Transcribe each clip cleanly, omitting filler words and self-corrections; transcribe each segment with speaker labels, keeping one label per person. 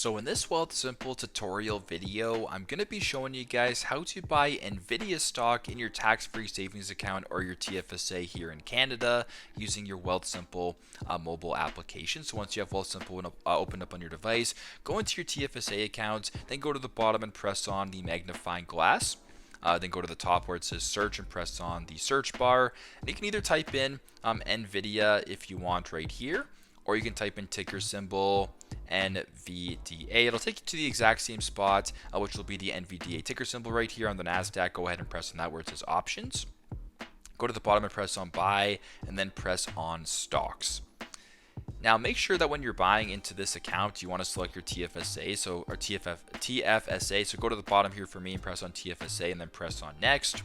Speaker 1: So in this Wealthsimple tutorial video, I'm going to be showing you guys how to buy NVIDIA stock in your tax-free savings account or your TFSA here in Canada using your Wealthsimple mobile application. So once you have Wealthsimple opened up on your device, go into your TFSA account, then go to the bottom and press on the magnifying glass. Then go to the top where it says search and press on the search bar. And you can either type in NVIDIA if you want right here, or you can type in ticker symbol NVDA. It'll take you to the exact same spot, which will be the NVDA ticker symbol right here on the NASDAQ. Go ahead and press on that where it says options. Go to the bottom and press on buy, and then press on stocks. Now make sure that when you're buying into this account, you want to select your TFSA, or TFSA. So go to the bottom here for me and press on TFSA and then press on next.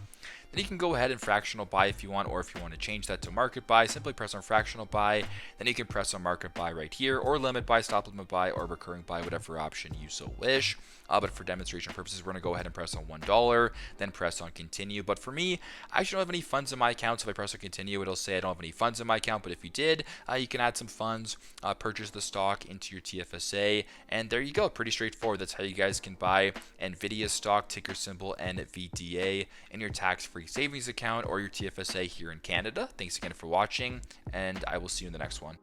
Speaker 1: Then you can go ahead and fractional buy if you want, or if you want to change that to market buy, simply press on fractional buy. Then you can press on market buy right here, or limit buy, stop limit buy, or recurring buy, whatever option you so wish. But for demonstration purposes, we're going to go ahead and press on $1, then press on continue. But for me, I actually don't have any funds in my account, so if I press on continue, it'll say I don't have any funds in my account. But if you did, you can add some funds, purchase the stock into your TFSA, and there you go. Pretty straightforward. That's how you guys can buy NVIDIA stock, ticker symbol NVDA, in your tax-free savings account or your TFSA here in Canada. Thanks again for watching, and I will see you in the next one.